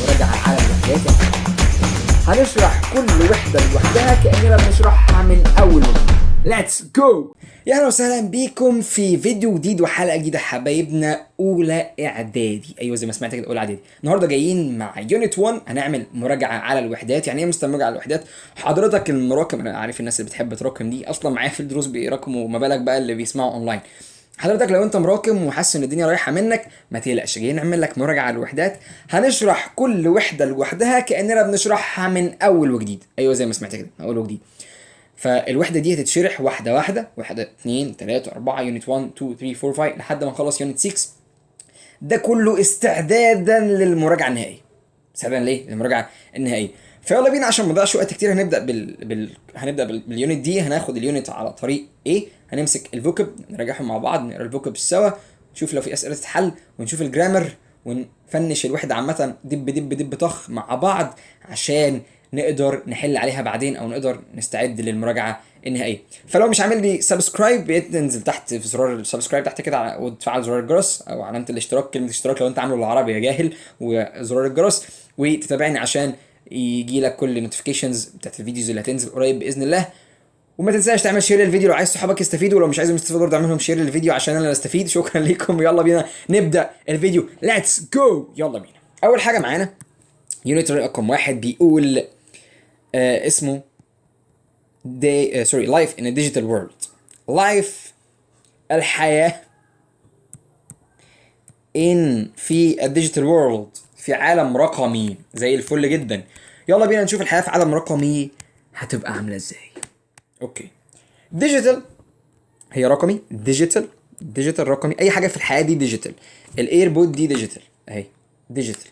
مراجعة على الوحدات. هنشرح كل وحدة لوحدها كأننا بنشرحها من أول وجديد. ليتس جو. يا اهلا وسهلا بيكم في فيديو جديد وحلقة جديدة حبايبنا أولى إعدادي. أيوة زي ما سمعت كده أولى إعدادي. النهاردة جايين مع يونت 1 هنعمل مراجعة على الوحدات. يعني إيه مستر مراجعة على الوحدات؟ حضرتك المراكم، أنا عارف الناس اللي بتحب تراكم دي أصلا معايا في الدروس بيراكموا، ما بالك بقى اللي بيسمعوا أونلاين. حضرتك لو انت مراكم وحاسس ان الدنيا رايحه منك ما تقلقش، جايين نعمل لك مراجعه على الوحدات. هنشرح كل وحده لوحدها كاننا بنشرحها من اول وجديد. ايوه زي ما سمعت كده اول وجديد. فالوحده دي هتتشرح واحده واحده، واحده 2 3 4 يونت 1 2 3 4 5 لحد ما نخلص يونت 6. ده كله استعدادا للمراجعه النهائيه. استعدادا ليه؟ للمراجعه النهائيه. فيلا بينا عشان ما نضيعش وقت كتير. هنبدا باليونت دي. هناخد اليونت على طريق ايه؟ هنمسك الفوكب نراجعهم مع بعض، نقرا الفوكب سوا، نشوف لو في اسئله تتحل، ونشوف الجرامر، ونفنش الوحده عامه دب دب دب طخ مع بعض عشان نقدر نحل عليها بعدين او نقدر نستعد للمراجعه النهائيه. فلو مش عامل لي سبسكرايب تنزل تحت في زرار السبسكرايب تحت كده وتفعل زرار الجرس او علامه الاشتراك، كلمه اشتراك لو انت عامله بالعربي يا جاهل، وزرار الجرس، وتتابعني عشان يجي لك كل النوتيفيكيشنز بتاعت الفيديوز اللي هتنزل قريب باذن الله. وما تنساش تعمل شير للفيديو لو عايز صحابك يستفيدوا، ولو مش عايزهم يستفيدوا برضه اعمل لهم شير للفيديو عشان انا استفيد. شكرا لكم. يلا بينا نبدا الفيديو. ليتس جو. يلا بينا. اول حاجه معانا يونت رقم 1 بيقول اسمه life in a digital world. life الحياة في a digital world في عالم رقمي. زي الفل جدا. يلا بينا نشوف الحياة في عالم رقمي هتبقى عاملة ازاي. اوكي. ديجيتال هي رقمي. ديجيتال رقمي. اي حاجة في الحياة دي ديجيتال. الايربود دي ديجيتال اهي ديجيتال.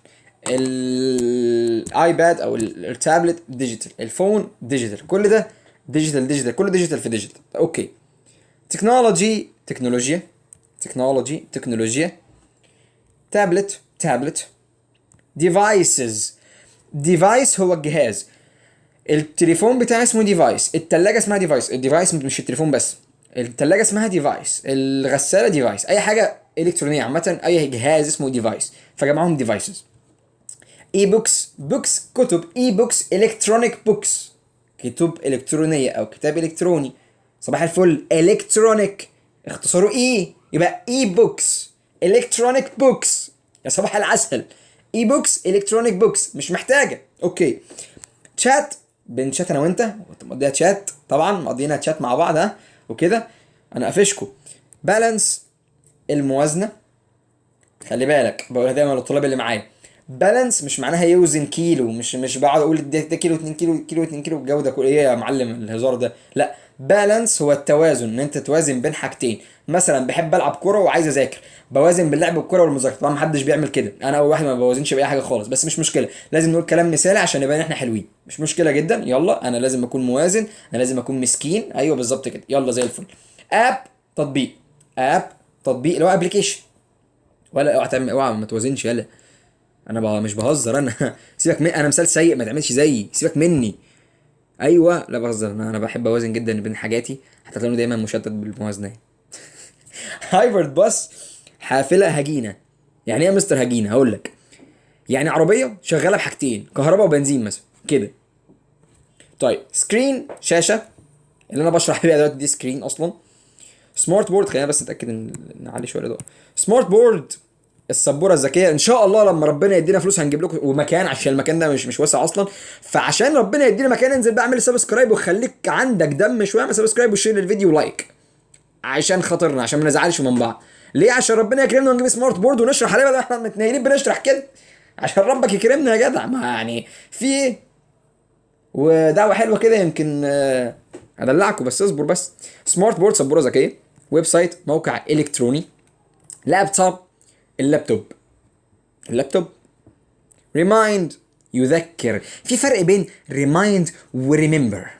الايباد او التابلت ديجيتال. الفون ديجيتال. كل ده ديجيتال. كله ديجيتال في ديجيتال. اوكي. تكنولوجيا. تابلت. ديفايس هو الجهاز. التليفون بتاعي اسمه ديفايس، التلاجة اسمها ديفايس. الديفايس مش التليفون بس، التلاجة اسمها ديفايس، الغسالة ديفايس، اي حاجة الكترونية عامة اي جهاز اسمه ديفايس، فجمعهم ديفايسز. اي بوكس كتب. اي بوكس الكترونيك بوكس، كتب الكترونية او كتاب الكتروني. صباح الفل. الكترونيك اختصاره ايه، يبقى اي بوكس الكترونيك بوكس. يا صباح العسل. اي بوكس الكترونيك بوكس مش محتاجة. اوكي. تشات، بنشات انا وانت مقضيها تشات طبعا، مقضينا تشات مع بعض ها وكده. انا قافشكم. بالانس الموازنة. خلي بالك بقولها دايما للطلاب اللي معايا. بالانس مش معناها يوزن كيلو، مش بقعد اقول ده كيلو 2 كيلو 2 كيلو الجو ده كله ايه يا معلم الهزار ده. لا، بالانس هو التوازن، ان انت توازن بين حاجتين. مثلا بحب العب كوره وعايز اذاكر، بوازن بين لعب الكوره والمذاكره. طبعا محدش بيعمل كده، انا اول واحد ما بوازنش باي حاجه خالص، بس مش مشكله. لازم نقول كلام مثالي عشان نبان احنا حلوين. مش مشكله جدا. يلا انا لازم اكون موازن، انا لازم اكون مسكين. ايوه بالظبط كده. يلا زي الفل. اب تطبيق. تطبيق اللي هو ابلكيشن. ولا اوعى ما توازنش. يلا انا مش بهزر انا سيبك من انا مثال سيء ما تعملش زيي، سيبك مني. ايوه لا بهزر. انا بحب اوازن جدا بين حاجاتي، حتى تلاقوني دايما مشتت بالموازنه. هايبرد باص حافله هجينه. يعني ايه يا مستر هجينه؟ هقول لك. يعني عربيه شغاله بحاجتين، كهرباء وبنزين مثلا كده. طيب سكرين شاشه اللي انا بشرح بيها دلوقتي دي سكرين اصلا. سمارت بورد، خلينا بس نتاكد ان نعلي شويه ده. سمارت بورد السبوره الذكيه. ان شاء الله لما ربنا يدينا فلوس هنجيب لكم ومكان، عشان المكان ده مش واسع اصلا. فعشان ربنا يدينا مكان انزل بقى اعمل سبسكرايب وخليك عندك دم شويه، اعمل سبسكرايب وشير للفيديو لايك عشان خاطرنا، عشان ما نزعلش من بعض. ليه؟ عشان ربنا يكرمنا ونجيب سمارت بورد ونشرح عليه بدل احنا متنيلين بنشرح كده. عشان ربك يكرمنا يا جدع. ما يعني في ايه؟ ودعوه حلوه كده يمكن ادلعكم، بس اصبر بس. سمارت بورد سبوره ذكيه. ويب سايت موقع الكتروني. لابتوب اللابتوب. ريمايند يذكر. في فرق بين ريمايند وريمبر.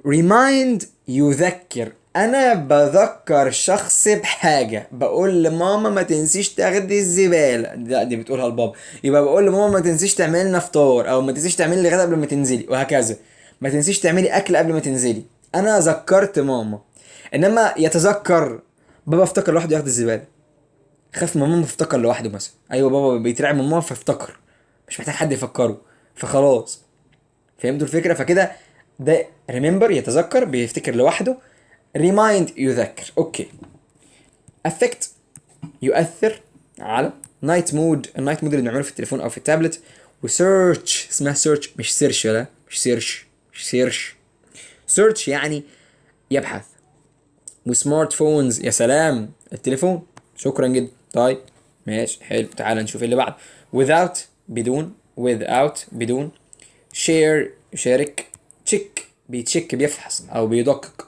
ريمايند يذكر، انا بذكر شخص بحاجه، بقول لماما ما تنسيش تاخدي الزباله، لا دي بتقولها لبابا. يبقى بقول لماما ما تنسيش تعملي لنا فطار، او ما تنسيش تعملي لي غدا قبل ما تنزلي، وهكذا. ما تنسيش تعملي اكل قبل ما تنزلي. انا ذكرت ماما. انما يتذكر، بابا افتكر لوحده ياخد الزباله. خاف من ماما فافتكر لوحده مثلا. ايوه بابا بيترعب من ماما فافتكر. مش محتاج حد يفكره، فخلاص فهمتوا الفكره. فكده ده ريمبر يتذكر، بيفتكر لوحده. ريمايند يذكر. اوكي. افكت يؤثر على نايت مود، النايت مود اللي بنعمله في التليفون او في التابلت. وسيرش، اسمها سيرش مش سيرش، لا مش سيرش، مش سيرش. سيرش يعني يبحث. وسمارت فونز، يا سلام التليفون، شكرا جدا. طيب ماشي حلو، تعال نشوف اللي بعد. without بدون، without بدون. share يشارك. check بيتشيك بيفحص او بيدقق.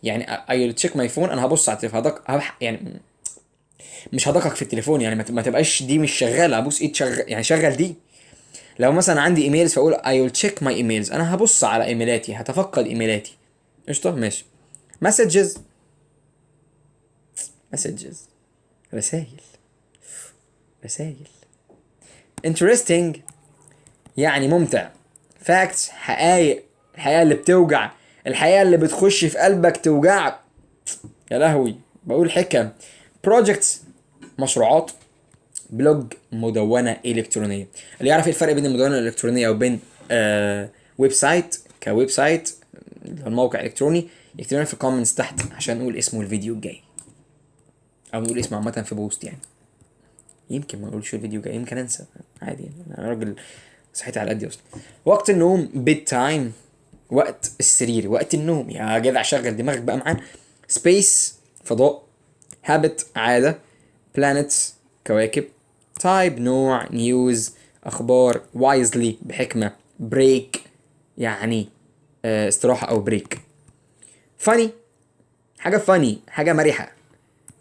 يعني I will check my phone، انا هبص على التليفون يعني مش هدقق في التليفون، يعني ما تبقاش دي مش شغاله، ابوس ايد شغال يعني شغل دي. لو مثلا عندي ايميلز فاقول I will check my emails، انا هبص على ايميلاتي، هتفقد ايميلاتي. قشطه ماشي. messages، messages رسائل، رسائل. interesting يعني ممتع. facts حقائق، الحقيقة اللي بتوجع، الحقيقة اللي بتخش في قلبك توجعك. يا لهوي بقول حكم. projects مشروعات. بلوج مدونة إلكترونية. اللي يعرف ايه الفرق بين المدونة الإلكترونية وبين ويب سايت كويب سايت اللي هو الموقع الإلكتروني، يكتب لنا في الكومنتس تحت عشان نقول اسمه الفيديو الجاي، أو نقول اسمه عامة في بوست يعني. يمكن ما اقولش الفيديو جاي، يمكن انسى عادي يعني، انا راجل صحيت على قدي اصلا. وقت النوم بيد تايم، وقت السرير، وقت النوم يا جدع، شغل دماغك بقى معانا. سبيس فضاء. هابت عاده. بلانيتس كواكب. تايب نوع. نيوز اخبار. وايزلي بحكمه. بريك يعني استراحه او بريك. فاني حاجه، فاني حاجه مرحه.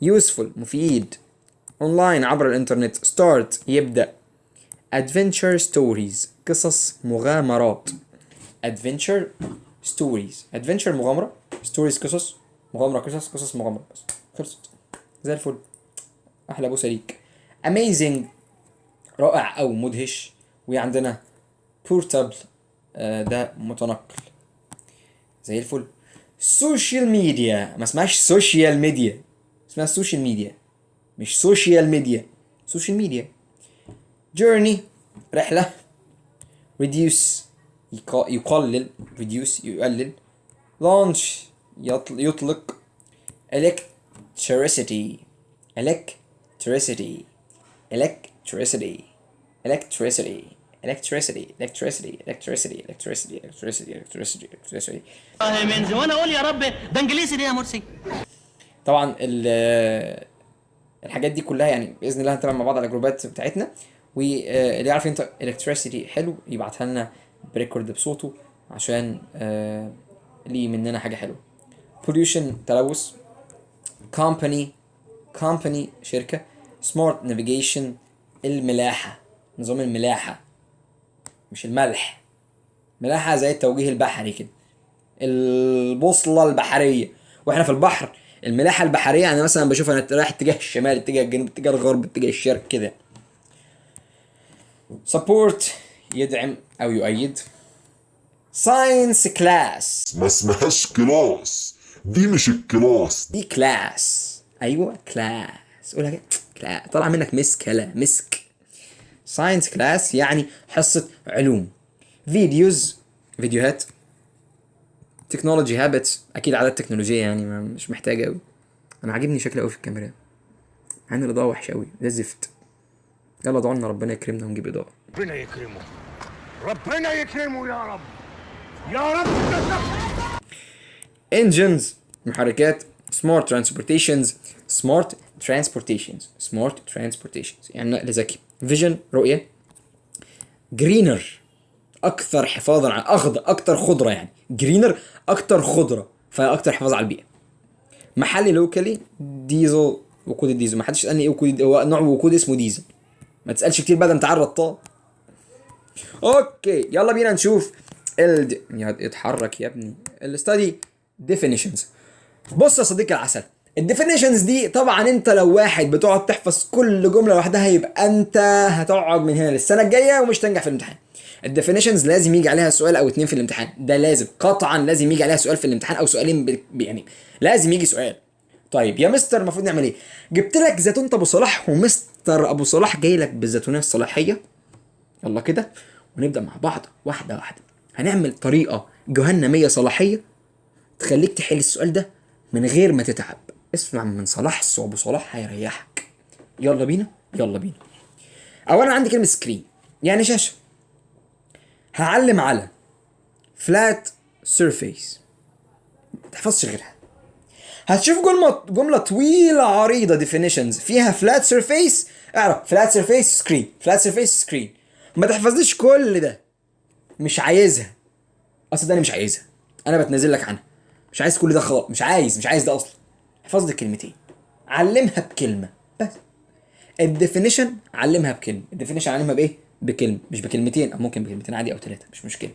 يوسفول مفيد. اونلاين عبر الانترنت. ستارت يبدأ. adventure stories قصص مغامرات. adventure stories، adventure مغامرة، stories قصص، مغامرة قصص، قصص مغامرة، بس خلصت زي الفل. احلى بوسة ليك. amazing رائع او مدهش. وعندنا portable ده متنقل زي الفل. social media، ما اسمهاش social media، اسمها social media مش سوشيال ميديا، سوشيال ميديا. journey رحلة. reduce يقلل، reduce يقلل. launch يطلق. electricity electricity electricity electricity electricity electricity electricity electricity electricity electricity electricity. من زمان اقول يا رب ده انجليزي ليه يا مرسي. طبعا الحاجات دي كلها يعني باذن الله هنتابع مع بعض على الجروبات بتاعتنا. واللي يعرف انت الكتريسيتي حلو يبعتها لنا بريكورد بصوته عشان ليه مننا حاجه حلوه. pollution تلوث. company شركه. smart navigation الملاحه، نظام الملاحه مش الملح، ملاحه زي التوجيه البحري كده، البوصله البحريه واحنا في البحر. الملاحه البحريه انا مثلا بشوف انا رايح اتجاه الشمال، اتجاه الجنوب، اتجاه الغرب، اتجاه الشرق كده. support يدعم او يؤيد. science class ما اسمهاش كلاس، دي مش الكلاس. دي كلاس، ايوه كلاس، قولها كده كلاس، طلع منك مسك، لا مسك. science class يعني حصه علوم. فيديوز فيديوهات. تكنولوجي هابتس اكيد عادات تكنولوجيه يعني مش محتاجه قوي. انا عاجبني شكلي قوي في الكاميرا مع ان الاضاءه وحشه قوي، ده زفت. يلا ادعوا لنا ربنا يكرمنا ونجيب اضاءه. ربنا يكرمه، ربنا يكرمه يا رب، يا رب. انجنز محركات. سمارت ترانسبورتيشنز، سمارت ترانسبورتيشنز، سمارت ترانسبورتيشنز يعني نقل ذكي. فيجن رؤيه. جرينر اكثر حفاظا على اخضر، اكثر خضره يعني. جرينر اكثر خضره فاكثر حفاظ على البيئه. محلي لوكالي. ديزل وقود الديزل، ما حدش يسالني ايه وقود، هو نوع وقود اسمه ديزل، ما تسالش كتير بقى انت عارف طال. اوكي يلا بينا نشوف اتحرك يا ابني الاستادي ديفينيشنز. بص يا صديقي العسل، الديفينيشنز دي طبعا انت لو واحد بتقعد تحفظ كل جمله لوحدها يبقى انت هتقعد من هنا للسنه الجايه ومش تنجح في الامتحان. الديفينيشنز لازم يجي عليها سؤال او اتنين في الامتحان، ده لازم قطعا لازم يجي عليها سؤال في الامتحان او سؤالين يعني لازم يجي سؤال. طيب يا مستر المفروض نعمل ايه؟ جبت لك زيتون ابو صلاح ومستر ابو صلاح جاي لك بالزيتونيه الصلاحيه يلا كده ونبدا مع بعض واحده واحده. هنعمل طريقه جهنميه صلاحيه تخليك تحل السؤال ده من غير ما تتعب. اسمع من صلاح ابو صلاح هيريحك. يلا بينا يلا بينا. اولا عندي كلمه سكرين يعني شاشه. هعلم على فلات سيرفيس، ما تحفظش غيرها. هتشوف جمله طويله عريضه definitions فيها فلات سيرفيس، اعرف فلات سيرفيس سكرين، فلات سيرفيس سكرين. ما تحفظليش كل ده، مش عايزها اصلا، ده انا مش عايزها، انا بتنازل لك عنها. مش عايز كل ده خلاص، مش عايز ده اصلا. احفظ لي كلمتين، علمها بكلمه بس. الديفينيشن علمها بكلمه، الديفينيشن علمها بايه؟ بكلمه، مش بكلمتين، او ممكن بكلمتين عادي او ثلاثه، مش مشكله.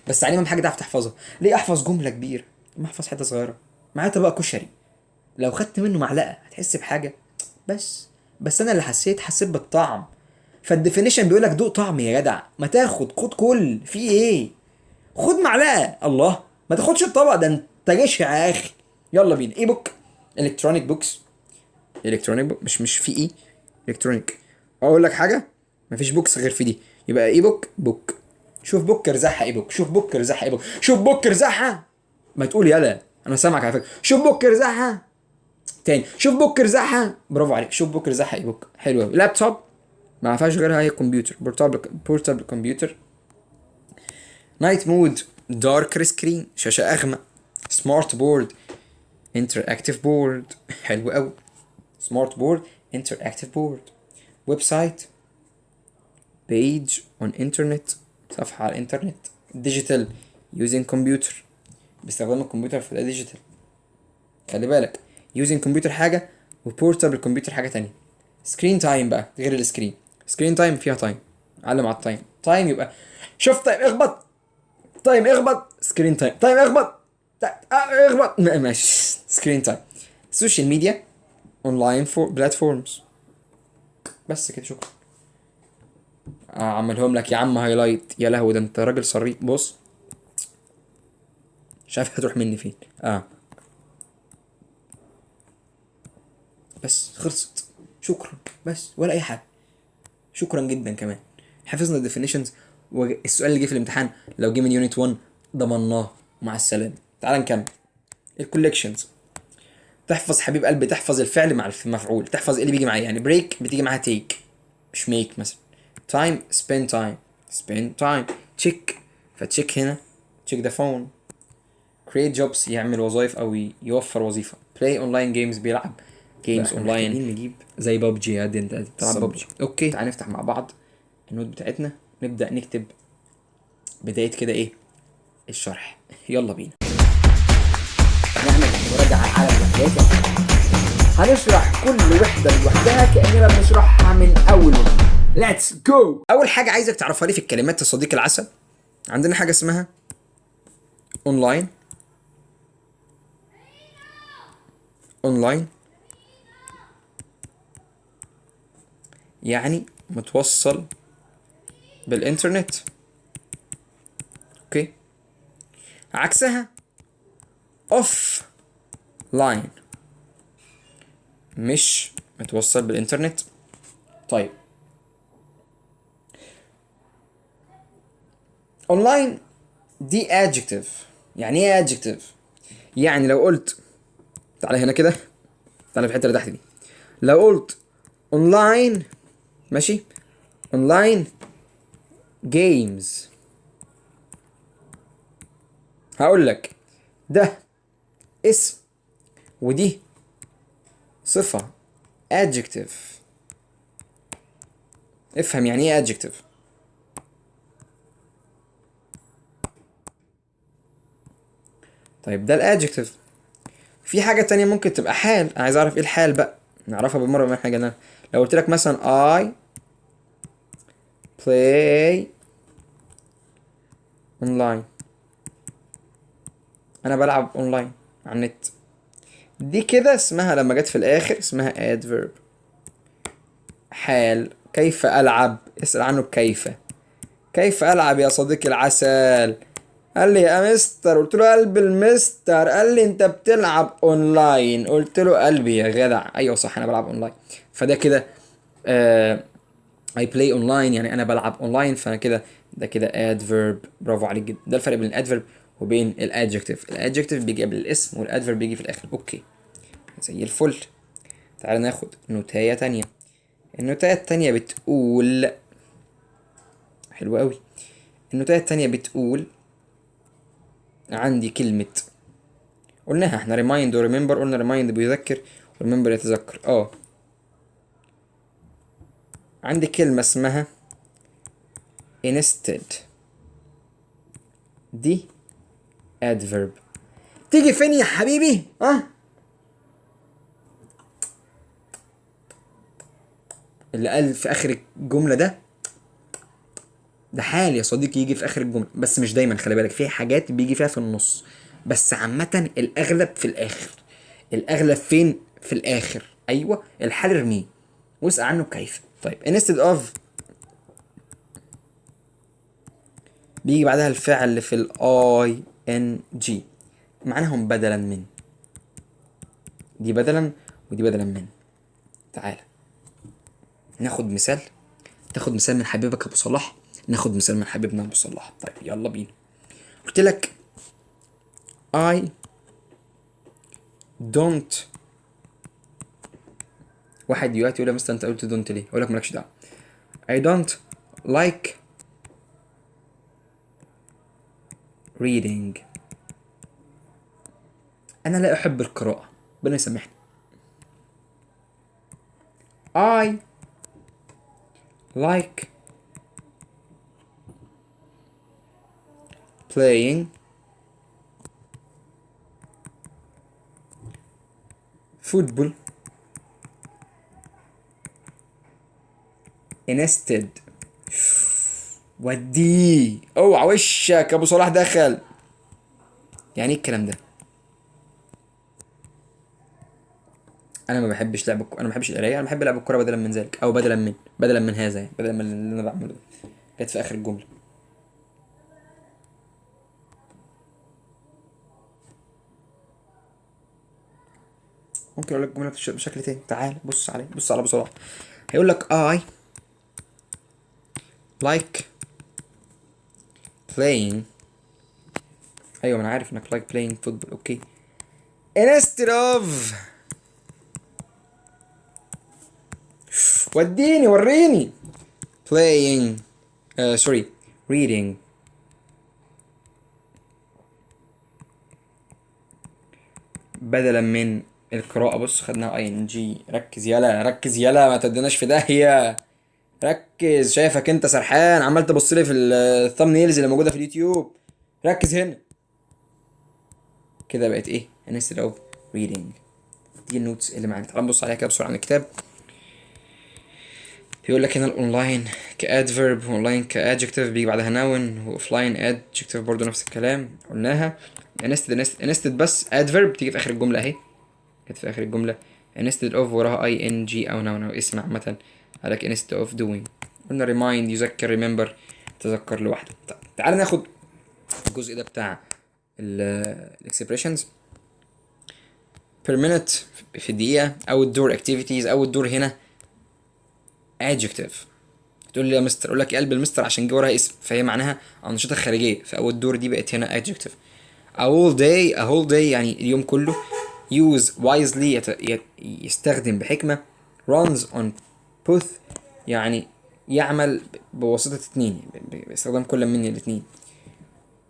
بس علمها بحاجه تعرف تحفظها. ليه احفظ جمله كبيره ما احفظ حته صغيره؟ معايا طبق كشري، لو خدت منه معلقه هتحس بحاجه؟ بس انا اللي حسيت بالطعم. فالديفينيشن بيقول لك دوق طعم يا جدع، ما خد كل في ايه؟ خد معلقه، الله ما تاخدش الطبق ده، انت جشع يا اخي. يلا بينا. اي بوك، الكترونيك بوكس، الكترونيك بوك، مش في ايه الكترونيك. اقول لك حاجه، مفيش بوكس غير في دي، يبقى اي بوك. شوف بوك ارزعها اي بوك، شوف بوك ارزعها اي بوك، شوف بوك ارزعها. ما تقول يلا انا سامعك على فكره. شوف بوك ارزعها تاني، شوف بوك ارزعها. برافو عليك، شوف بوك ارزعها اي بوك. حلو قوي. لابتوب ما فيهاش غيرها، هي كمبيوتر، بورتابل كمبيوتر. نايت مود، دارك سكرين، شاشه اغمق. سمارت بورد، انتراكتيف بورد. حلو قوي. سمارت بورد، انتراكتيف بورد. ويب سايت، بيج اون انترنت، صفحه على الانترنت. ديجيتال، يوزنج كمبيوتر، باستخدام الكمبيوتر، في ديجيتال. خلي بالك، يوزنج كمبيوتر حاجه وبورتابل كمبيوتر حاجه تانية. سكرين تايم بقى غير السكرين. سكرين تايم فيها تايم، علم على التايم. تايم يبقى شوف تايم اخبط، تايم اخبط، سكرين تايم، تايم اخبط، اخبط، ماشي. سكرين تايم. السوشيال ميديا، اونلاين بلاتفورمز. بس كده، شكرا. اعملهم لك يا عم هايلايت. يا لهوي ده انت راجل صريح. بص مش عارف هتروح مني فين. بس خلصت، شكرا. بس ولا اي حاجه، شكرا جدا. كمان حفظنا الديفينيشنز، والسؤال اللي جه في الامتحان لو جه من يونت 1 ضمناه. مع السلامه. تعال نكمل. الكوليكشنز، تحفظ حبيب قلبي، تحفظ الفعل مع المفعول، تحفظ ايه اللي بيجي معاه. يعني بريك بتيجي معاها تيك مش ميك مثلا. تايم، سبين تايم. تشيك، فتشيك هنا تشيك ذا فون. create jobs، يعمل وظائف او يوفر وظيفه. play online games، بيلعب جيمز اونلاين. نجيب زي ببجي. هادي انت بتلعب ببجي. اوكي تعال نفتح مع بعض النوت بتاعتنا، نبدا نكتب بدايه كده ايه الشرح. يلا بينا نعمل مراجعه على الوحدات. هنشرح كل وحده لوحدها كاننا بنشرحها من اول وجديد. ليتس جو. اول حاجه عايزك تعرفها لي في الكلمات يا صديقي العسل، عندنا حاجه اسمها اونلاين. يعني متوصل بالانترنت. اوكي. عكسها اوف لاين، مش متوصل بالانترنت. طيب اونلاين دي adjective. يعني ايه adjective؟ يعني لو قلت، تعالى هنا كده، تعالى في الحته اللي تحت دي. لو قلت اونلاين، ماشي، اونلاين جيمز، هقول لك ده اسم ودي صفة adjective. افهم يعني ايه adjective. طيب ده الادجكتيف. في حاجة تانية ممكن تبقى حال. انا عايز اعرف ايه الحال بقى، نعرفها بالمرة من حاجة. انا لو قلت لك مثلا I play online، انا بلعب اونلاين على النت، دي كده اسمها لما جت في الاخر اسمها adverb، حال. كيف العب، اسأل عنه كيف العب يا صديقي العسل. قال لي يا مستر، قلت له قلب المستر. قال لي انت بتلعب اونلاين، قلت له قلبي يا جدع. ايوه صح انا بلعب اونلاين. فده كده I play online يعني انا بلعب اونلاين، فانا كده ده كده adverb. برافو عليك جدا. ده الفرق بين الادفيرب وبين الادجكتيف. الادجكتيف بيجي قبل الاسم والادفيرب بيجي في الاخر. اوكي زي الفل. تعال ناخد نوتاية تانية. النوتاية التانية بتقول، حلوة قوي. النوتاية التانية بتقول عندي كلمة قلناها احنا remind و remember. قلنا remind بيذكر و remember يتذكر. عندي كلمة اسمها instead. دي adverb. تيجي فين يا حبيبي؟ اللي قال في اخر الجملة ده حال يا صديقي يجي في اخر الجملة، بس مش دايما، خلي بالك في حاجات بيجي فيها في النص، بس عامة الاغلب في الاخر. الاغلب فين؟ في الاخر. ايوه الحال ارميه واسأل عنه كيف. طيب instead of بيجي بعدها الفعل في الاي ان جي، معناهم بدلا من. دي بدلا ودي بدلا من. تعالى ناخد مثال. تاخد مثال من حبيبك ابو صلاح، ناخد مثال من حبيبنا ابو صلاح. طيب يلا بينا. قلت لك I don't. واحد دلوقتي يقول يا مستر انت قلت don't ليه؟ اقول لك مالكش دعوه. I don't like reading. انا لا احب القراءه، ربنا يسامحني. I like playing football instead. ودي اوعى وشك ابو صلاح دخل. يعني ايه الكلام ده؟ انا ما بحبش لعب انا ما بحبش القرايه، انا بحب لعب الكوره بدلا من ذلك، او بدلا من هذا، يعني بدلا من اللي انا بعمله ده. جت في اخر الجمله. ممكن اقول لك الجمله بشكل تاني. تعال بص عليه، بص على ابو صلاح. هيقول لك I like playing. ايوه ما انا عارف انك like playing football. اوكي instead of. وديني وريني. playing sorry reading. بدلا من القراءة. بص خدناها اي ان جي. ركز يلا ركز يلا، ما تديناش في داهية. ركز، شايفك انت سرحان عمال تبص لي في الثامنيلز اللي موجودة في اليوتيوب. ركز هنا. كده بقت ايه؟ instead of reading. دي النوتس اللي معانا. تعال نبص عليها كده بسرعة عن الكتاب. بيقول لك هنا الاونلاين كادفيرب، اونلاين كادجكتيف بيجي بعدها نون، واوفلاين ادجكتيف برضو نفس الكلام قلناها. instead بس ادفيرب تيجي في اخر الجمله اهي. جت في اخر الجمله instead of وراها اي ان جي او نون او اسم عامه. قالك instead of doing. قلنا remind يذكر، remember تذكر لوحده. طيب تعال ناخد الجزء ده بتاع الاكسبريشنز. per minute في الدقيقه. outdoor activities. outdoor هنا adjective. تقول لي يا مستر، اقول لك يا قلب المستر عشان جه وراها اسم، فهي معناها انشطه خارجيه، فاول دور دي بقت هنا adjective. a whole day يعني اليوم كله. use wisely يستخدم بحكمه. runs on both يعني يعمل بواسطه اتنين، باستخدام كل من الاتنين.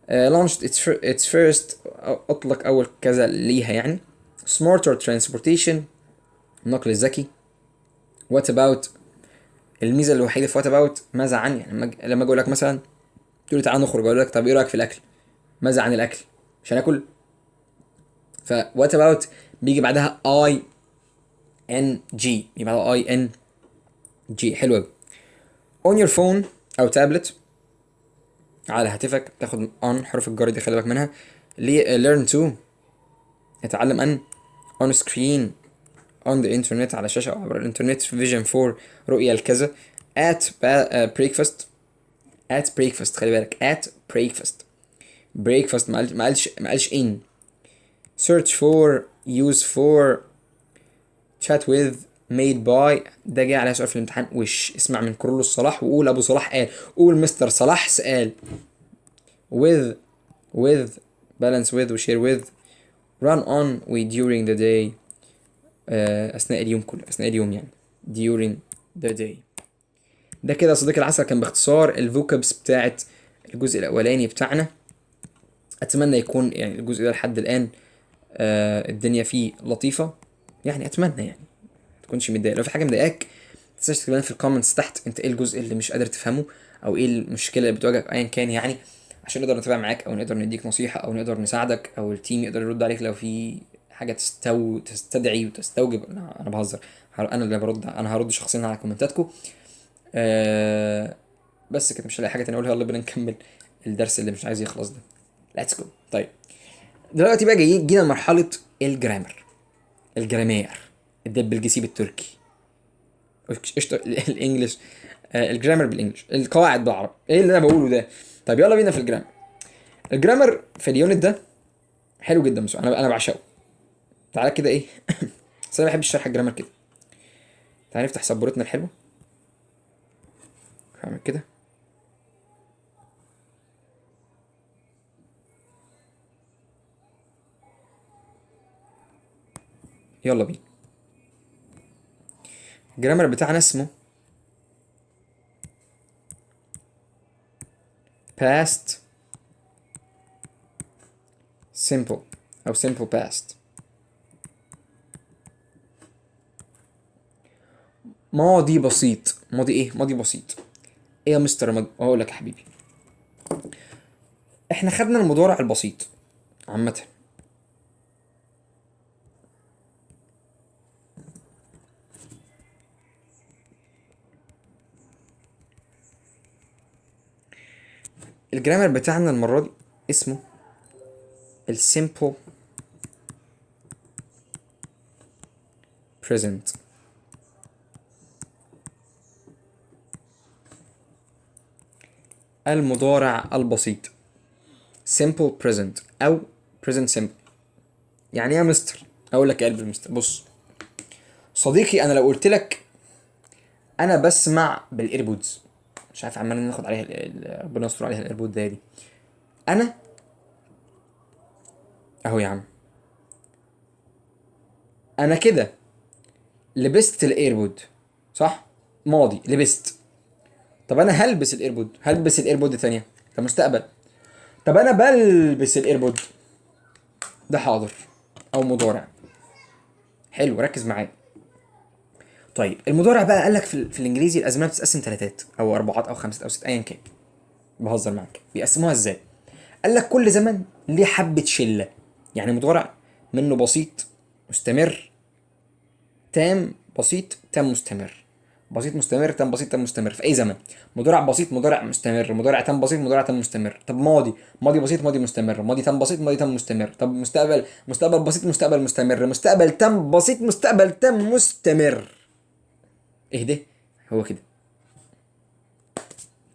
launched its first اطلق اول كذا ليها يعني. smarter transportation النقل الذكي. what about الميزه الوحيده في وات اباوت ماذا عن. يعني لما اجي اقول لك مثلا تقول لي تعالى نخرج، اقول لك طب ايه رايك في الاكل؟ ماذا عن الاكل؟ مش هناكل. فوات اباوت بيجي بعدها اي ان جي. يبقى بعدها اي ان جي. حلو قوي. اون يور فون او تابلت على هاتفك. تاخد اون حروف الجر دي خلي بالك منها. learn to يتعلم ان. on screen on the internet على شاشة أو عبر الإنترنت. vision for رؤية الكذا. at breakfast. at breakfast خلي بالك at breakfast. breakfast ما قالش in. search for use for chat with made by ده جه عليها سؤال في الامتحان وش. اسمع من كرولوس صلاح وقول ابو صلاح قال، قول مستر صلاح قال. with balance with وshare with run on و during the day اثناء اليوم كله، اثناء اليوم يعني during the day. ده كده يا صديقي العسل كان باختصار الفوكابس بتاعت الجزء الاولاني بتاعنا. اتمنى يكون يعني الجزء ده لحد الان الدنيا فيه لطيفه يعني، اتمنى يعني تكونش متضايق. لو في حاجه مضايقاك متنساش تكتب لنا في الكومنتس تحت انت ايه الجزء اللي مش قادر تفهمه او ايه المشكله اللي بتواجهك ايا كان يعني، عشان نقدر نتابع معاك او نقدر نديك نصيحه او نقدر نساعدك او التيم يقدر يرد عليك لو في حاجه تستدعي وتستوجب. انا بهزر، انا اللي برد، انا هرد شخصيا على كومنتاتكم. بس كده مش هلاقي حاجه تانية اقولها. يلا بينا نكمل الدرس اللي مش عايز يخلص ده. ليتس جو. طيب دلوقتي بقى جينا لمرحله الجرامر، الجرامير، الدب الجسيب التركي قشطه الانجليش، الجرامر بالانجليش، القواعد بالعربي، ايه اللي انا بقوله ده. طيب يلا بينا في الجرامر. الجرامر في اليونت ده حلو جدا، بس انا بعشقه. تعالى كده ايه بس انا ما بحبش شرح الجرامر كده. تعالى نفتح سبورتنا الحلوه، هعمل كده. يلا بينا. الجرامر بتاعنا اسمه past simple او simple past. ماضي بسيط. ماضي ايه؟ ماضي بسيط. ايه يا مستر ماضي؟ اقول لك يا حبيبي، احنا خدنا المضارع البسيط عامه. الجرامر بتاعنا المره دي اسمه السيمبل present. المضارع البسيط simple present او present simple. يعني ايه يا مستر؟ اقول لك يا قلب المستر، بص صديقي، انا لو قلت لك انا بسمع بالايربودز، مش عارف عمال ناخد عليها ربنا يستر عليها الايربود دي. انا اهو يا عم، انا كده لبست الايربود صح؟ ماضي لبست. طب انا هلبس الايربود، هلبس الايربود ثانيه، ده مستقبل. طب انا بلبس الايربود، ده حاضر او مضارع. حلو ركز معايا. طيب المضارع بقى قال لك في الانجليزي الازمنه بتتقسم ثلاثات او اربعات او خمسات او ست ايا كان. بهزر معاك. بيقسموها ازاي؟ قال لك كل زمن ليه حبه شله. يعني مضارع منه بسيط مستمر تام بسيط تام مستمر، بسيط مستمر تام بسيط تام مستمر في اي زمن. مضارع بسيط مضارع مستمر، مضارع تام بسيط مضارع تام مستمر. طب ماضي، ماضي بسيط ماضي مستمر، ماضي تام بسيط ماضي تام مستمر. طب مستقبل، مستقبل بسيط مستقبل مستمر، مستقبل تام بسيط مستقبل تام مستمر. اهدى، هو كده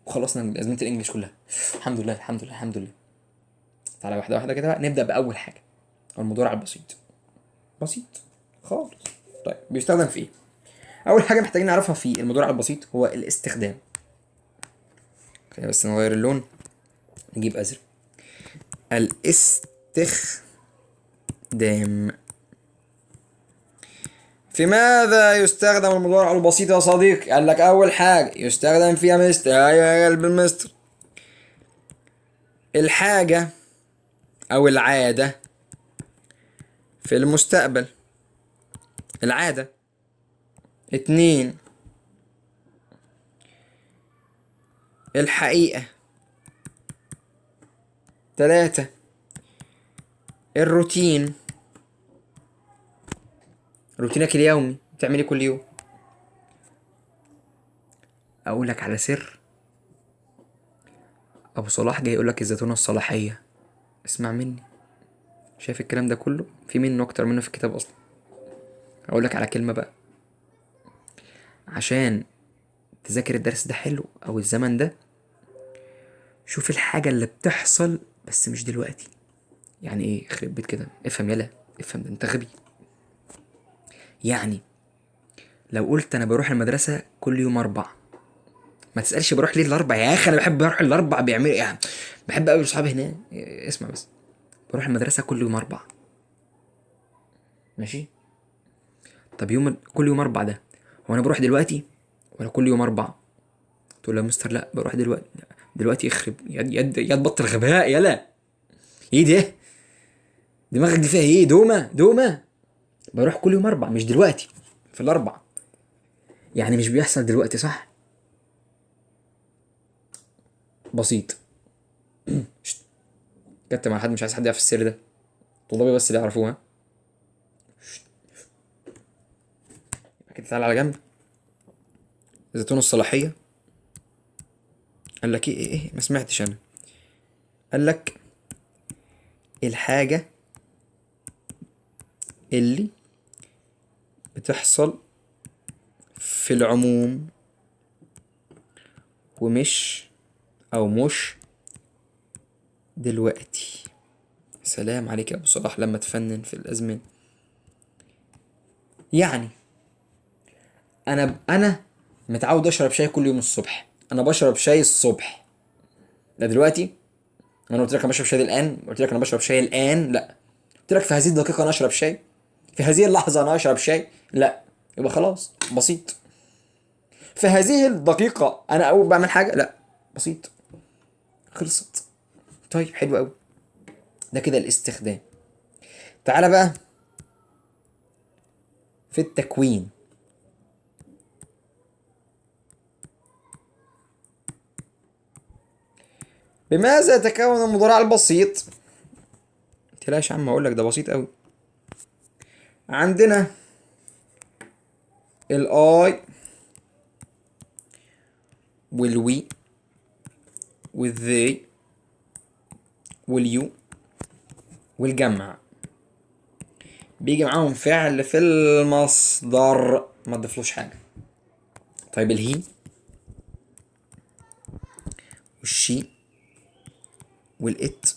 وخلصنا من ازمه الانجليش كلها. الحمد لله الحمد لله الحمد لله. تعالى واحده واحده كده بقى نبدا باول حاجه، المضارع البسيط. بسيط خالص. طيب بيستخدم في ايه؟ اول حاجه محتاجين نعرفها في المضارع البسيط هو الاستخدام. خلينا بس نغير اللون، نجيب ازرق. الاستخدام. في ماذا يستخدم المضارع البسيط يا صديقي؟ قال لك اول حاجه يستخدم فيها مستر. ايوه يا قلب المستر. الحاجه او العاده في المستقبل. العاده. 2 الحقيقة. 3 الروتين، روتينك اليومي بتعمل ايه كل يوم. اقول لك على سر، ابو صلاح جاي يقول لك الزيتونة الصلاحية، اسمع مني. شايف الكلام ده كله؟ في منه اكتر منه في الكتاب اصلا. اقول لك على كلمة بقى عشان تذاكر الدرس ده حلو او الزمن ده. شوف الحاجة اللي بتحصل بس مش دلوقتي. يعني ايه؟ خرب بيت كده، افهم يلا افهم، ده انت غبي. يعني لو قلت انا بروح المدرسه كل يوم اربع، ما تسالش بروح ليه الاربع يا اخي، انا بحب اروح الاربع، بيعملوا ايه يعني؟ بحب اقابل صحابي هناك. اسمع بس، بروح المدرسه كل يوم اربع، ماشي؟ طب كل يوم اربع ده، هو انا بروح دلوقتي ولا كل يوم اربع؟ تقول له يا مستر لا بروح دلوقتي. دلوقتي يخرب يد بطل غباء يلا. ايه ده؟ دماغك دي فيها ايه؟ دومه. بروح كل يوم اربع مش دلوقتي، في الاربع. يعني مش بيحصل دلوقتي صح؟ بسيط. شت. كتب مع حد، مش عايز حد يعرف السر ده، طلابي بس اللي يعرفوها. يبقى كده تعالى على جنب. زيتون الصلاحية قال لك ايه ما سمعتش انا. قال لك الحاجة اللي بتحصل في العموم ومش او مش دلوقتي. سلام عليك يا ابو صلاح لما تفنن في الازمنة. يعني انا متعود اشرب شاي كل يوم الصبح، انا بشرب شاي الصبح ده دلوقتي. انا قلت لك انا بشرب شاي الان؟ قلت لك انا بشرب شاي الان؟ لا. قلت لك في هذه الدقيقة انا اشرب شاي؟ في هذه اللحظة انا اشرب شاي؟ لا. يبقى خلاص بسيط. في هذه الدقيقة انا اول بعمل حاجة؟ لا. بسيط، خلصت. طيب حلو قوي، ده كده الاستخدام. تعالى بقى في التكوين. بماذا يتكون المضارع البسيط؟ متقلقش يا عم اقول لك، ده بسيط قوي. عندنا الاي والوي والذي واليو والجمع، بيجي معاهم فعل في المصدر، ما تضيفلوش حاجة. طيب الهي والشي والات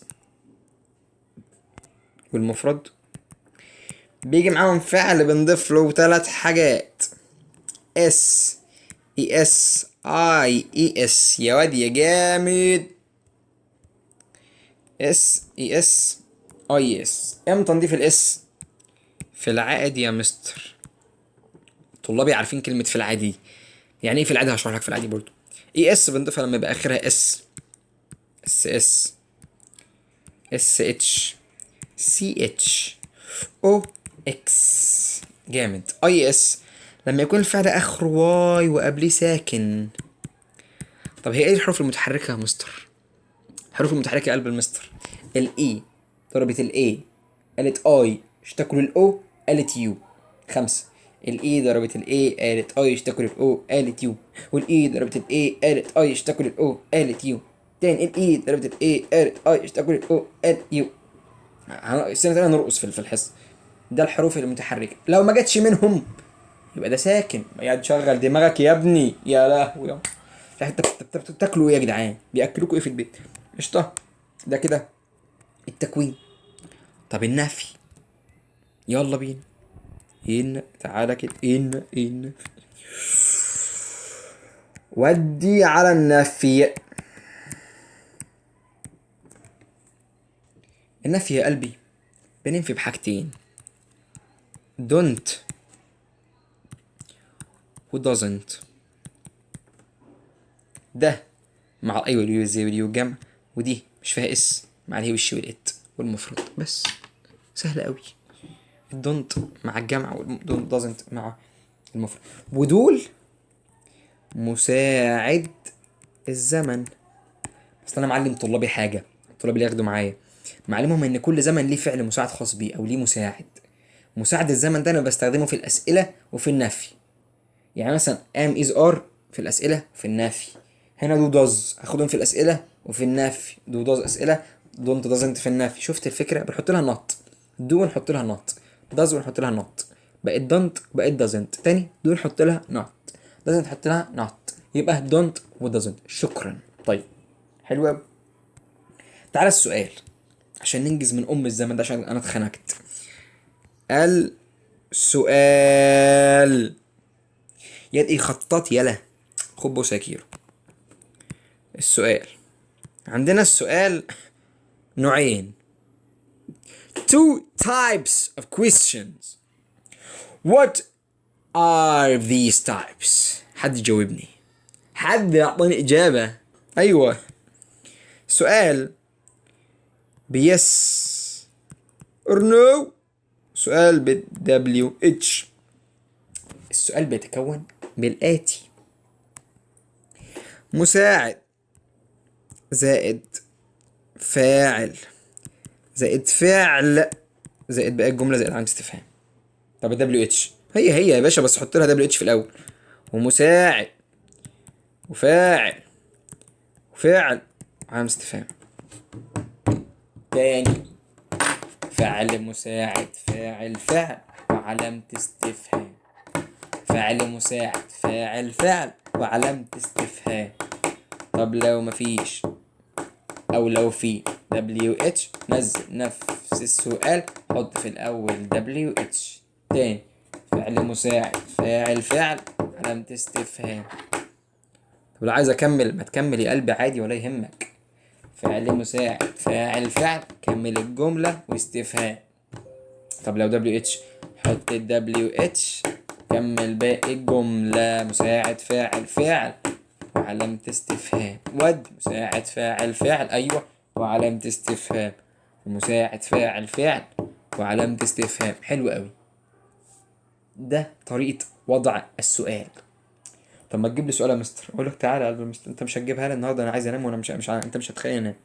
والمفرد بيجي معاهم فعل بنضيف له 3 حاجات: اس اي اس اي اي اس. يا واد يا جامد. اس اي اس اي اس. امتى نضيف الاس؟ في العائد يا مستر. طلابي عارفين كلمة في العادي يعني ايه. في العادي هشرح لك في العادي برضو. اي اس بنضيفها لما يبقى اخرها اس، اس اس اتش، سي اتش، او اكس. جامد. اي اس لما يكون الفعل اخره واي وقبليه ساكن. طب هي ايه الحروف المتحركة يا مستر؟ الحروف المتحركة يا قلب المستر: الاي ضربت الاي قالت اي اشتكوا للاو قالت يو. 5. الاي ضربت الاي قالت اي اشتكوا للاو قالت يو. والاي ضربت الاي قالت اي اشتكوا للاو قالت يو. تاني الاي ضربت الاي قالت اي اشتكوا للاو قالت يو. السنة تانية نرقص في الحصة. ده الحروف المتحركة. لو ما جاتش منهم يبقى ده ساكن. يا تشغل دماغك يا ابني، يا لهوي يا بتاكلوا ايه يا جدعان؟ بياكلوكوا ايه في البيت؟ قشطه. ده كده التكوين. طب النفي، يلا بينا. ان تعالى كده، ان ودي على النفي. النفي يا قلبي بننفي بحاجتين: don't و doesn't. ده مع الاي واليو والزي واليو الجمع، ودي مش فيها اس مع الهي والشي والات والمفرد. بس سهل قوي. الدونت مع الجمع والدونت دازنت مع المفرد، ودول مساعد الزمن. بس انا معلم طلابي حاجه، الطلاب اللي ياخدوا معايا معلمهم ان كل زمن ليه فعل مساعد خاص بيه او ليه مساعد. مساعد الزمن ده انا بستخدمه في الاسئله وفي النفي. يعني مثلا ام از ار في الاسئله في النفي. هنا دو داز هاخدهم في الاسئله وفي النفي. دو داز اسئله، دونت دازنت في النفي. شفت الفكره؟ بنحط لها نوت. دو نحط لها نوت، داز ونحط لها نوت، بقت دونت بقت دازنت. تاني دو نحط لها نوت، دازنت نحط لها نوت، يبقى دونت ودازنت. شكرا. طيب حلو قوي. تعالى السؤال عشان ننجز من الزمن ده عشان انا اتخنقت. السؤال: يد ايه خطاط يلا. خد بص يا كيرو، السؤال عندنا السؤال نوعين. Two types of questions. What are these types؟ حد يجاوبني، حد يعطيني إجابة. أيوة، سؤال بيس or no، سؤال ب WH. السؤال بيتكون بالآتي: مساعد زائد فاعل زائد فعل زائد بقى الجملة زائد علامة استفهام. طب ال WH هي يا باشا، بس حط لها WH في الأول. ومساعد وفاعل وفعل علامة استفهام. تاني: فعل مساعد فاعل فعل وعلامة استفهام. فعل مساعد فاعل فعل وعلامة استفهام. طب لو مفيش أو لو في WH نزل نفس السؤال، حط في الأول WH. تاني: فعل مساعد فاعل فعل علامة استفهام. طب لو عايز أكمل ما تكمل يا قلبي عادي ولا يهمك. فعل مساعد فاعل فعل، كمل الجملة واستفهام. طب لو WH حط WH، كمل باقي الجملة. مساعد فاعل فعل وعلامة استفهام. ود مساعد فاعل فعل، أيوة، وعلامة استفهام. ومساعد فاعل فعل وعلامة استفهام. حلو قوي، ده طريقة وضع السؤال. طب ما تجيب لي سؤال يا مستر، اقول لك تعالى يا قلب مستر، انت مش هتجيبها لي النهارده، انا عايز انام وانا مش انت مش هتخليني انام.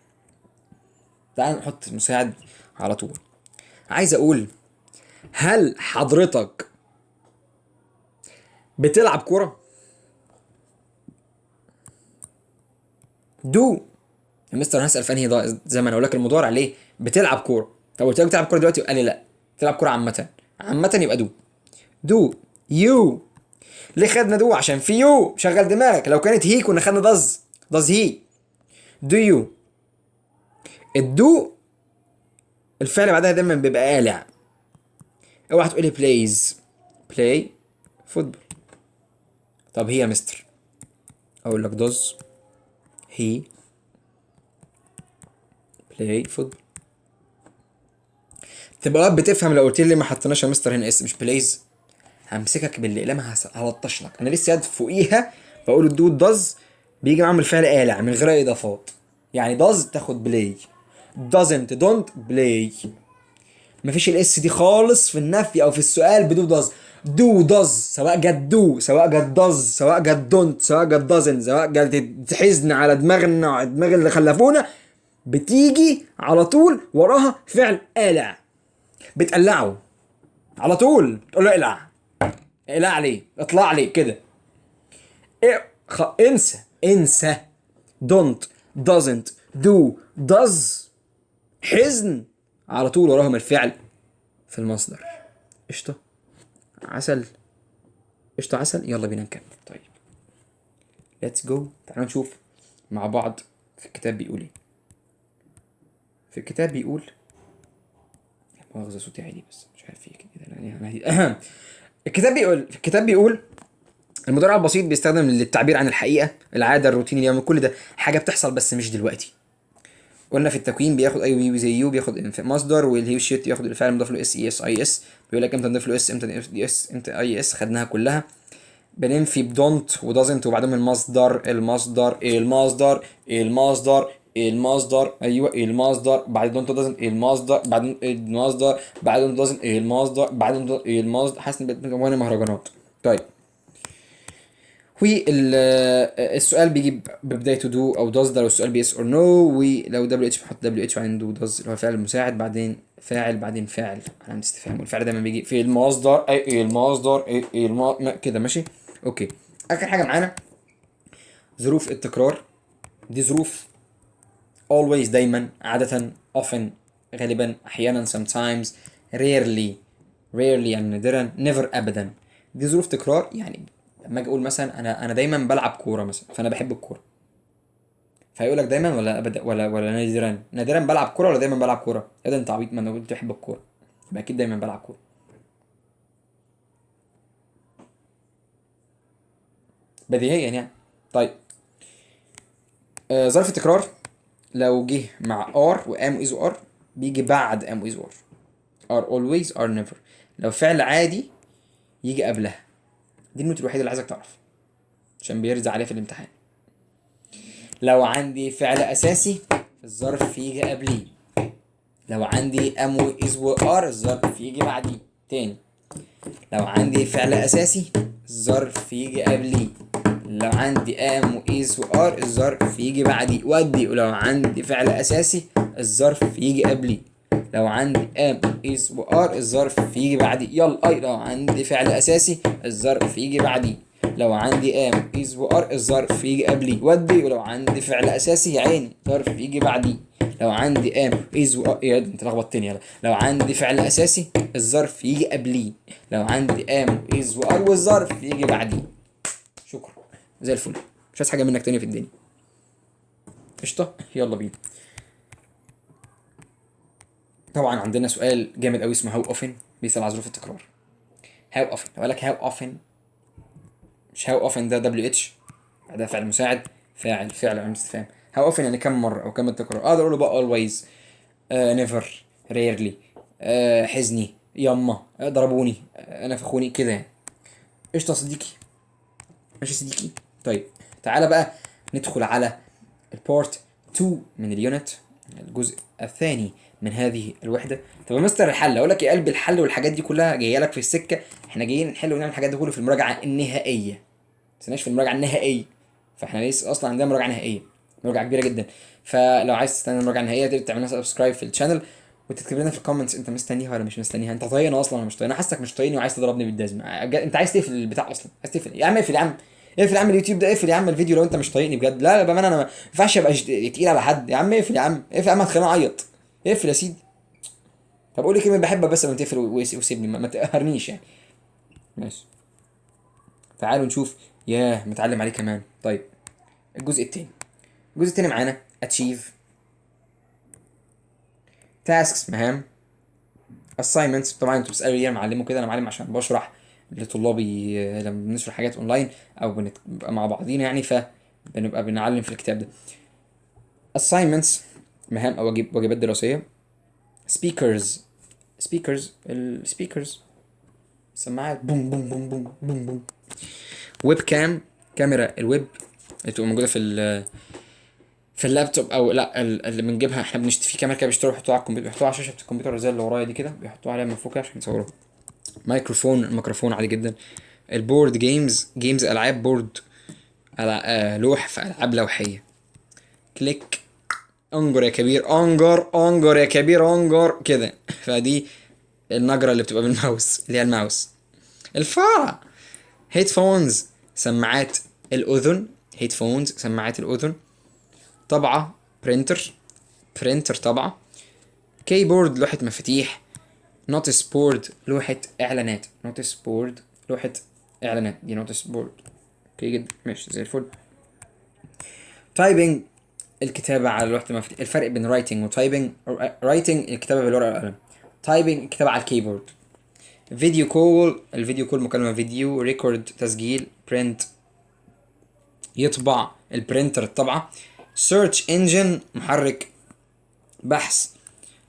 تعال نحط مساعد على طول. عايز اقول: هل حضرتك بتلعب كورة؟ دو يا مستر، انا هسأل في انهي زي ما انا اقول لك المضارع ليه؟ بتلعب كورة. طب قلت لك بتلعب كورة دلوقتي وقال لي لا، بتلعب كورة عامة. عامة يبقى دو يو. ليه خدنا دو؟ عشان في يو، شغل دماغك. لو كانت هي كنا خدنا داز هي. دو يو. الدو الفعل بعدها دايما بيبقى قالع. اوعى تقولي بلاي فوتبول. طب هي يا مستر، اقول لك does he play football. تبقى وقت بتفهم لو قلت لي ما حطيناش يا مستر هنا مش بلايز، همسكك بالاقلام هلطش لك. انا لسه قاعد فوقيها بقول الدود داز بيجي معاهم الفعل قالع من غير اضافات. يعني داز تاخد بلاي، doesn't don't play. مفيش الاس دي خالص في النفي او في السؤال بدون داز. دو داز، سواء جت دو سواء جت داز سواء جت دونت سواء جت دازن سواء جت حزن على دماغنا وعلى دماغ اللي خلفونا، بتيجي على طول وراها فعل قالع. بتقلعه على طول، تقول له اقلع ليه، اطلع ليه كده. انسى don't doesn't do does. حزن على طول وراهم الفعل في المصدر. قشطة عسل، قشطة عسل. يلا بينا نكمل. طيب let's go. تعالوا نشوف مع بعض في الكتاب بيقول ايه. في الكتاب بيقول، مؤاخذة صوتي عالي بس مش عارف ايه كده يعني. الكتاب بيقول المضارع البسيط بيستخدم للتعبير عن الحقيقة، العادة، الروتين اليومي، كل ده حاجة بتحصل بس مش دلوقتي. قلنا في التكوين بياخد اي وي زي يو، بياخد مصدر، والهي والشيت ياخد الفعل مضاف له اس اي اس اي اس. بيقول لك امتى نضيف له اس، امتى نضيف له اس، امتى اي اس، خدناها كلها. بننفي بدونت ودازنت وبعدهم المصدر ايوه المصدر بعد دونت ودازنت المصدر بعد المصدر بعد دونت دازنت المصدر بعد المصدر. حاسس ان وانا مهرجانات. طيب والسؤال بيجي ببدايته دو او داز، ده لو السؤال بيس اور نو. ولو دبليو اتش بحط دبليو اتش بعدين دو داز اللي هو الفعل المساعد، بعدين فاعل، بعدين فعل علامة استفهام. والفعل دايما بيجي في المصدر كده ماشي. اوكي، اخر حاجه معانا ظروف التكرار. دي ظروف always دايما، عادة، often غالبا، احيانا sometimes، rarely يعني نادرا، never ابدا. دي ظروف تكرار. يعني لما اجي اقول مثلا انا دايما بلعب كوره مثلا، فانا بحب الكوره، فيقول لك دايما ولا ابدا ولا نادرا بلعب كوره ولا دايما بلعب كوره. ايه ده انت عبيط، ما انا قلت بحب الكوره يبقى اكيد دايما بلعب كوره. بديهيا يعني. طيب ظرف التكرار لو جه مع ار وام از ار بيجي بعد ام از ار. are always are never. لو فعل عادي يجي قبلها. دي النوت الوحيدة اللي عايزك تعرف عشان بيرزع عليه في الامتحان. لو عندي فعل أساسي الظرف يجي قبليه. لو عندي ام وإز وار الظرف يجي بعديه. تاني، لو عندي فعل أساسي الظرف يجي قبليه. لو عندي ام وإز وار الظرف يجي بعديه ودي. ولو عندي فعل أساسي الظرف يجي قبليه. لو عندي ام وإز وار الظرف يجي بعديه. يلا اي لو عندي فعل أساسي الظرف يجي بعديه. لو عندي ام إز وار الظرف يجي قبليه ودي. ولو عندي فعل أساسي يا عيني الظرف يجي بعديه. لو عندي ام إز وار يا انت لخبطتني. يلا لو عندي فعل أساسي الظرف يجي قبليه. لو عندي ام إز وار والظرف يجي بعديه. شكرا زي الفل، مش عايز حاجة منك تاني في الدنيا. قشطة يلا بينا. طبعا عندنا سؤال جامد قوي اسمه هاو اوفن، بيسأل على ظروف التكرار. هاو اوفن لو قال لك هاو اوفن، مش هاو اوفن ده دبليو اتش ده فعل مساعد، فعل علامة استفهام. هاو اوفن يعني كم مرة او كم التكرار. اقدر اقول له بقى always نيفر ريرلي حزني يما ضربوني نفخوني كده يعني. قشطة يا صديقي. ماشي يا صديقي. طيب تعالى بقى ندخل على البارت 2 من اليونت، الجزء الثاني من هذه الوحده. طب يا مستر الحل، اقول لك يا قلبي الحل والحاجات دي كلها جايه لك في السكه. احنا جايين نحل ونعمل الحاجات دي كله في المراجعه النهائيه، ما تستناش في المراجعه النهائيه. فاحنا لسه اصلا عندنا مراجعه نهائيه، مراجعه كبيره جدا. فلو عايز تستنى المراجعه النهائيه تقدر تعمل لنا سبسكرايب في الشانل وتكتب لنا في الكومنتس انت مستنيها ولا مش مستنيها. انت طايقني اصلا ولا مش طايقني؟ انا حاسسك مش طايقني وعايز تضربني بالجزمه. انت عايز تقفل البتاع اصلا، عايز تقفل يا عم. اقفل يا عم، اقفل يا عم اليوتيوب ده، اقفل يا عم الفيديو لو انت مش طايقني بجد. لا لا بامانه انا ما ينفعش ابقى تقيل على حد. يا عم اقفل يا عم، اقفل يا عم هتخليني اعيط. اقفل يا سيدي. طب قول لي كلمه بحبك بس لما تقفل وسيبني، ما تقهرنيش يعني. ماشي تعالوا نشوف. ياه متعلم عليه كمان. طيب الجزء التاني. الجزء التاني معانا achieve tasks مهام assignments. طبعا انتوا بتسالوا ليه انا معلمه كده؟ انا معلم عشان بشرح لطلابي لما بنشرح حاجات اونلاين او بنبقى مع بعضينا يعني، فبنبقى بنعلم في الكتاب ده. assignments مهام او واجبات دراسيه. speakers سماعات بوم بوم بوم بوم بوم بوم. ويب كام كاميرا الويب اللي بتبقى موجوده في اللابتوب او لا اللي بنجيبها احنا بنشتري في كاميرا كده بيشتروها يحطوها على الكمبيوتر، بيحطوها على شاشه الكمبيوتر زي اللي ورايا دي كده، بيحطوها عليها من فوق كده عشان يصوروها. الميكروفون عادي جدا. البورد جيمز العاب بورد، لوح في العاب لوحيه. كليك انجر يا كبير، انجر يا كبير انجر كده. فدي النجرة اللي بتبقى بالماوس اللي هي الماوس. الفارة. هيدفونز سماعات الأذن، هيدفونز سماعات الأذن. طبعة برينتر طبعة. كيبورد لوحة مفاتيح. نوتس بورد لوحة إعلانات، نوتس بورد لوحة إعلانات دي نوتس بورد. اوكي جدا ماشي زي الفل. تايبنج الكتابة على لوحة المفاتيح. الفرق بين رايتنج وتايبنج، رايتنج الكتابة بالورقة والقلم، تايبنج الكتابة على الكيبورد. فيديو كول الفيديو كول مكالمة فيديو. ريكورد تسجيل. برنت يطبع، البرينتر الطبعة. سيرش انجن محرك بحث.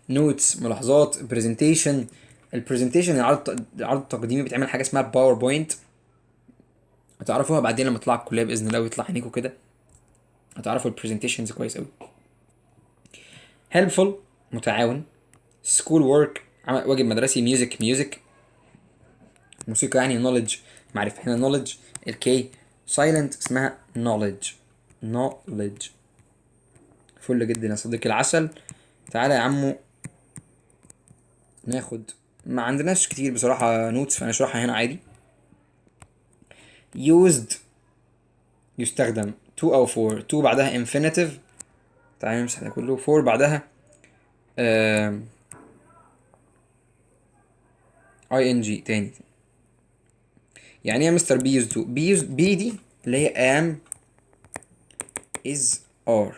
نوتس ملاحظات. برزنتيشن البرزنتيشن العرض التقديمي بيتعمل حاجة اسمها باوربوينت، هتعرفوها بعدين لما تطلع الكلية بإذن الله ويطلع عينيكوا كده هتعرفوا البرزنتيشنز كويس أوي. helpful متعاون. school work واجب مدرسي. ميوزك موسيقى يعني. knowledge معرفة، هنا knowledge. الكي silent اسمها knowledge. فل جدا يا صديقي العسل. تعالى يا عمو ناخد، ما عندناش كتير بصراحة نوتس فنشرحها هنا عادي. used يستخدم. to أو for. to بعدها infinitive، تعالى نمسح ده كله. for بعدها ing تاني. يعني ايه يا مستر بي used to؟ بي دي اللي هي am is are.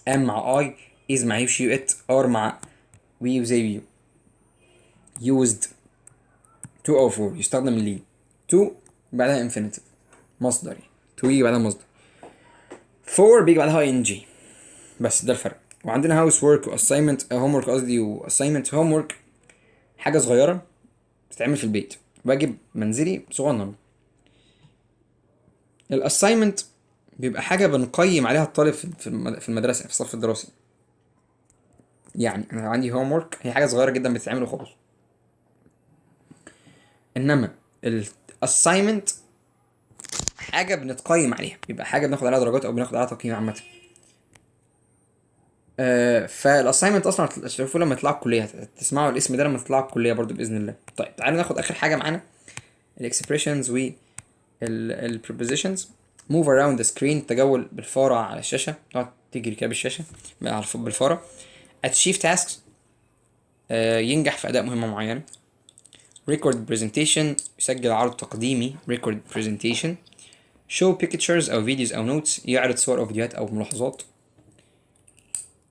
am مع I، is مع you she it، are مع we وزي you. used to أو for يستخدم ليه. to بعدها infinitive. مصدري. to يجي بعدها مصدر. for بيجي بعدها ing. بس ده الفرق. وعندنا هاوس ورك واساينمنت، هوم ورك قصدي، واساينمنت. هوم ورك حاجه صغيره بتتعمل في البيت، واجب منزلي صغنن. الاساينمنت بيبقى حاجه بنقيم عليها الطالب في المدرسه في الصف الدراسي. يعني انا عندي هوم ورك هي حاجه صغيره جدا بتتعمل وخلاص، انما الاساينمنت حاجه بنتقيم عليها، بيبقى حاجه بناخد عليها درجات او بناخد عليها تقييم عامه. فالاساينمنت اصلا هتشوفوه لما تطلعوا الكليه، تسمعوا الاسم ده لما تطلعوا الكليه برضو باذن الله. طيب تعالوا ناخد اخر حاجه معانا، الاكسبريشنز والبريبوزيشنز. موف اراوند ذا سكرين، تجول بالفاره على الشاشه، تقعد تجري كده بالشاشه بالفاره. اتشيف تاسكس، ينجح في اداء مهمه معينه. ريكورد برزنتيشن، يسجل عرض تقديمي. ريكورد برزنتيشن. شو بيكتشرز او فيديوز او نوتس، يعرض صور او فيديوهات او ملاحظات.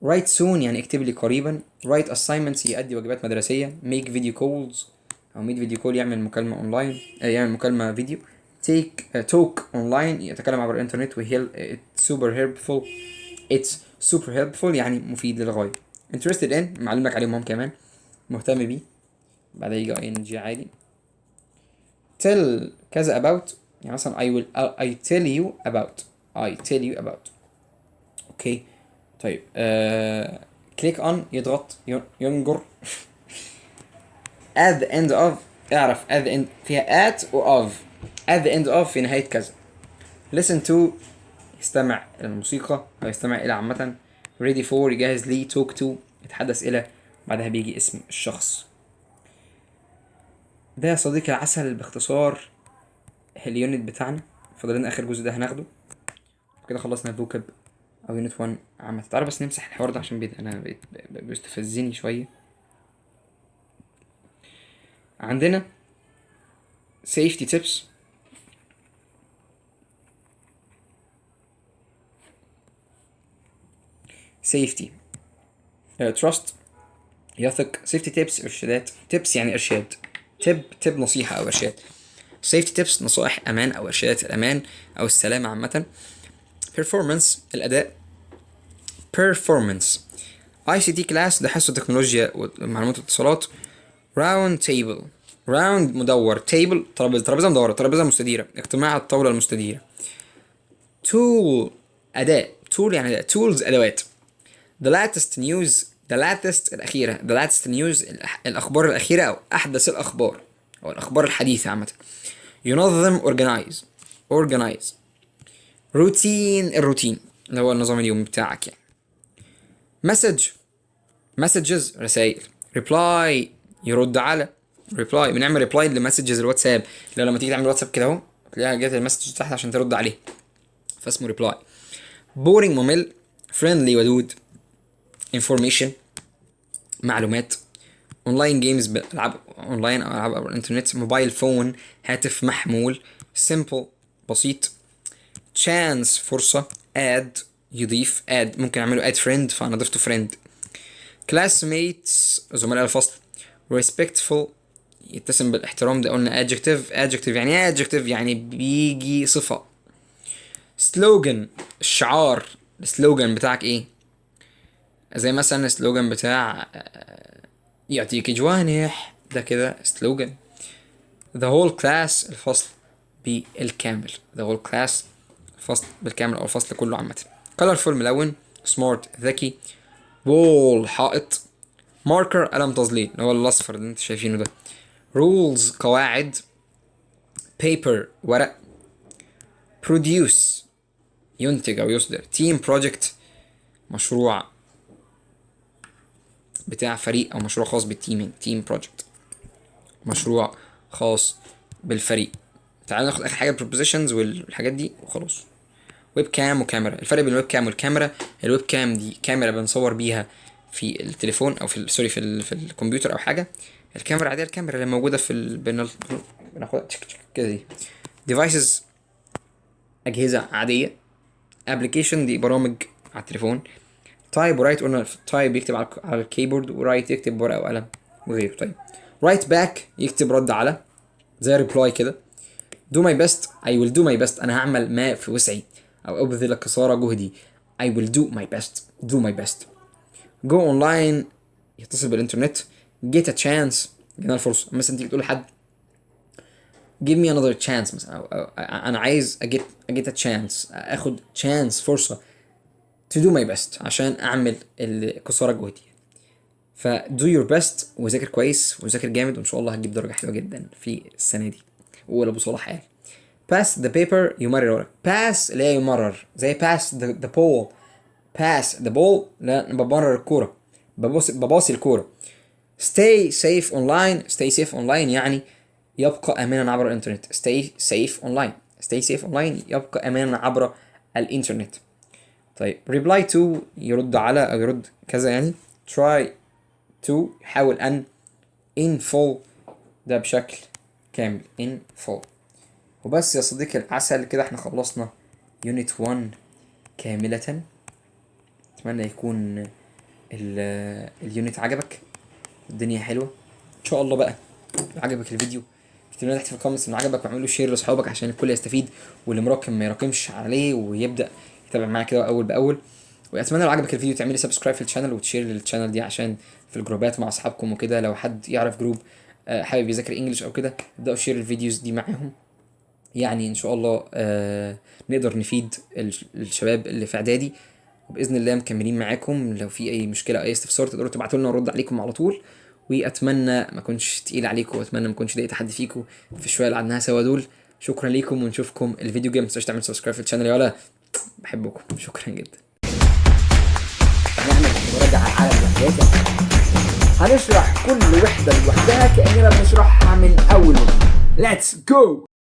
write soon يعني اكتب لي قريبا. write assignments يؤدي واجبات مدرسية. make video calls أو make video call يعمل مكالمة أونلاين، يعمل مكالمة فيديو. talk online يتكلم عبر الإنترنت. it's super helpful يعني مفيد للغاية. interested in معلم لك عليهم هم كمان، مهتم بيه، بعدها يجي ing عادي. tell كذا about يعني مثلا I tell you about. اوكي طيب click on يضغط، ينجر. at the end of، اعرف at the end فيها at و of. at the end of في نهاية كذا. listen to يستمع إلى الموسيقى أو يستمع إلى عامة. ready for يجهز لي. talk to يتحدث إلى، بعدها بيجي اسم الشخص. ده يا صديقي العسل باختصار اليونت بتاعنا. فاضل لنا آخر جزء ده هناخده كده، خلصنا الفوكاب او يونت 1 عامة. تعالى بس نمسح الحوار ده عشان انا بقيت بيستفزني شوية. عندنا safety tips. safety trust يثق. safety tips ارشادات. tips يعني ارشاد. tip نصيحة او ارشاد. safety tips نصائح امان او ارشادات الامان او السلامة عامة. performance الاداء. performance ICT class ده حصة تكنولوجيا ومعلومات واتصالات. round table round مدور. table ترابيزة مدورة، ترابيزة مستديرة، اجتماع الطاولة المستديرة. tool أداة. tool يعني أداة. tools أدوات. the latest الأخيرة. the latest news الأخبار الأخيرة أو أحدث الأخبار أو الأخبار الحديثة عامة. ينظم organize. الروتين اللي هو النظام اليومي بتاعك يعني. messages رسائل. reply يرد على. بنعمل reply لمسجز الواتساب، لما تيجي تعمل واتساب كده اهو تلاقيها جت المسج تحت عشان ترد عليه، فاسمه reply. boring ممل. friendly ودود. information معلومات. اونلاين جيمز بالعاب اونلاين او العاب على الانترنت. موبايل فون هاتف محمول. simple بسيط. chance فرصة. add يضيف. add ممكن اعمله add friend فانا ضفته friend. classmates زملاء الفصل. respectful يتسم بالاحترام، ده قلنا adjective يعني ايه adjective يعني بيجي صفة. slogan الشعار. السلوجان بتاعك ايه؟ زي مثلا السلوجان بتاع يعطيك جوانح، ده كده سلوجان. the whole class الفصل بالكامل. the whole class الفصل بالكامل او الفصل كله عامة. colorful ملون. smart ذكي. wall حائط. marker قلم تظليل اللي هو الاصفر اللي انت شايفينه ده. rules قواعد. paper ورق. produce ينتج او يصدر. team project مشروع بتاع فريق او مشروع خاص بالتيمين. team project مشروع خاص بالفريق. تعالوا ناخد اخر حاجه prepositions والحاجات دي وخلاص. ويب كام وكاميرا. الفرق بين الويب كام والكاميرا، الويب كام دي كاميرا بنصور بيها في التليفون او في الكمبيوتر او حاجه. الكاميرا عاديه، الكاميرا اللي موجوده في بناخدها كده دي. devices اجهزه عاديه. application دي برامج على التليفون. تايب ورايت قلنا تايب يكتب على الكيبورد، ورايت يكتب ورقه وقلم وغيره. طيب رايت باك يكتب رد على زي ريبلاي كده. do my best. I will do my best. أنا هعمل ما في وسعي أو أبذل قصارى جهدي. I will do my best. do my best. go online يتصل بالإنترنت. get a chance جينا الفرصة. مثلا تيجي تقول لحد give me another chance مثلا أو أنا عايز get a chance أخد chance فرصة to do my best عشان أعمل القصارى جهدي. ف do your best وذاكر كويس وذاكر جامد وإن شاء الله هتجيب درجة حلوة جدا في السنة دي. ولا أبو صلاح قال pass the paper يمرر ورق. pass لا يمرر زي pass the ball. pass the ball لا بمرر الكورة بباصي الكورة. stay safe online. stay safe online يعني يبقى آمنا عبر الإنترنت. stay safe online. stay safe online يبقى آمنا عبر الإنترنت. طيب reply to يرد على أو يرد كذا يعني. try to يحاول أن in full ده بشكل كامل in full. وبس يا صديقي العسل كده احنا خلصنا يونت 1 كاملة. اتمنى يكون اليونت عجبك الدنيا حلوة ان شاء الله. بقى عجبك الفيديو اكتب لنا تحت في الكومنتس انه عجبك واعملوا شير لاصحابك عشان الكل يستفيد واللي مراكم ما يراكمش عليه ويبدا يتابع معايا كده اول باول. واتمنى لو عجبك الفيديو تعملي سبسكرايب في الشانل وتشير للشانل دي عشان في الجروبات مع اصحابكم وكده. لو حد يعرف جروب حابب يذاكر انجلش او كده ابداوا شير الفيديوز دي معاهم. يعني ان شاء الله نقدر نفيد الشباب اللي في اعدادي وباذن الله مكملين معاكم. لو في اي مشكله اي استفسار تقدروا تبعتوا لنا ونرد عليكم على طول. واتمنى ما اكونش تقيل عليكم واتمنى ما اكونش ضايقت حد فيكم في الشويه اللي قعدناها سوا دول. شكرا ليكم ونشوفكم الفيديو الجاي. ما تنسوش تعملوا سبسكرايب في الشانل يا ولا بحبكم. شكرا جدا. هنعمل مراجعه على الوحدات. هنشرح كل وحده لوحدها كاننا بنشرحها من اول. Let's go.